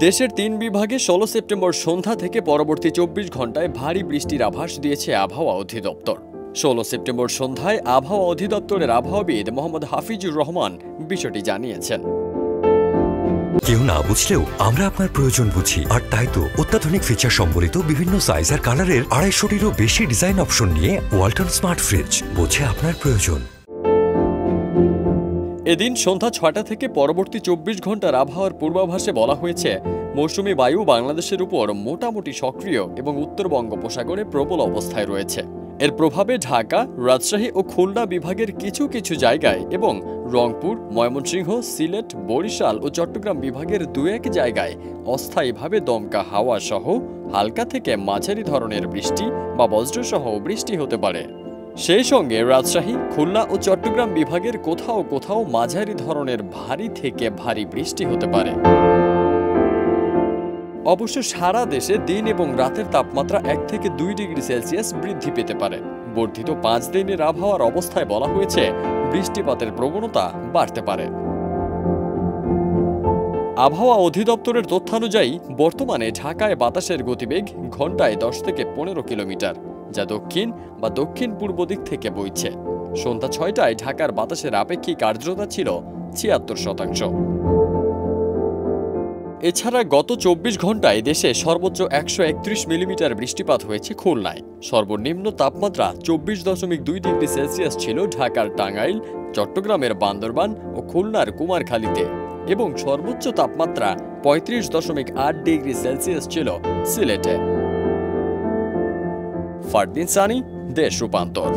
দেশের ৩ বিভাগে ১৬ সেপ্টেম্বর সন্ধ্যা থেকে পরবর্তী ২৪ ঘন্টায় ভারী বৃষ্টির আভাস দিয়েছে আবহাওয়া অধিদপ্তর। ১৬ সেপ্টেম্বর সন্ধ্যায় আবহাওয়া অধিদপ্তরের আবহাওয়াবিদ মোহাম্মদ হাফিজুর রহমান বিষয়টি জানিয়েছেন। কেউ না বুঝলেও আমরা আপনার প্রয়োজন বুঝি, আর তাই তো অত্যাধুনিক ফিচার সম্বলিত বিভিন্ন সাইজ আর কালারের ২৫০টিরও বেশি ডিজাইন অপশন নিয়ে ওয়ালটন স্মার্ট ফ্রিজ বোঝে আপনার প্রয়োজন। এদিন সন্ধ্যা ৬টা থেকে পরবর্তী ২৪ ঘন্টার আবহাওয়ার পূর্বাভাসে বলা হয়েছে, মৌসুমী বায়ু বাংলাদেশের উপর মোটামুটি সক্রিয় এবং উত্তর বঙ্গোপসাগরে প্রবল অবস্থায় রয়েছে। এর প্রভাবে ঢাকা, রাজশাহী ও খুলনা বিভাগের কিছু কিছু জায়গায় এবং রংপুর, ময়মনসিংহ, সিলেট, বরিশাল ও চট্টগ্রাম বিভাগের ২-১ জায়গায় অস্থায়ীভাবে দমকা হাওয়া সহ হালকা থেকে মাঝারি ধরনের বৃষ্টি বা বজ্রসহ বৃষ্টি হতে পারে। সেই সঙ্গে রাজশাহী, খুলনা ও চট্টগ্রাম বিভাগের কোথাও কোথাও মাঝারি ধরনের ভারী থেকে ভারী বৃষ্টি হতে পারে। অবশ্য সারা দেশে দিন এবং রাতের তাপমাত্রা ১ থেকে ২ ডিগ্রি সেলসিয়াস বৃদ্ধি পেতে পারে। বর্ধিত ৫ দিনের আবহাওয়ার অবস্থায় বলা হয়েছে, বৃষ্টিপাতের প্রবণতা বাড়তে পারে। আবহাওয়া অধিদপ্তরের তথ্যানুযায়ী বর্তমানে ঢাকায় বাতাসের গতিবেগ ঘন্টায় ১০ থেকে ১৫ কিলোমিটার, যা দক্ষিণ বা দক্ষিণ পূর্ব দিক থেকে বইছে। সন্ধ্যা ৬টায় ঢাকার বাতাসের আপেক্ষিক আর্দ্রতা ছিল ৭৬%। এছাড়া গত ২৪ ঘন্টায় দেশে সর্বোচ্চ ১৩১ মিলিমিটার বৃষ্টিপাত হয়েছে খুলনায়। সর্বনিম্ন তাপমাত্রা ২৪.২ ডিগ্রি সেলসিয়াস ছিল ঢাকার টাঙ্গাইল, চট্টগ্রামের বান্দরবান ও খুলনার কুমারখালীতে, এবং সর্বোচ্চ তাপমাত্রা ৩৫.৮ ডিগ্রি সেলসিয়াস ছিল সিলেটে। ফারদিন সানি, দেশ রূপান্তর।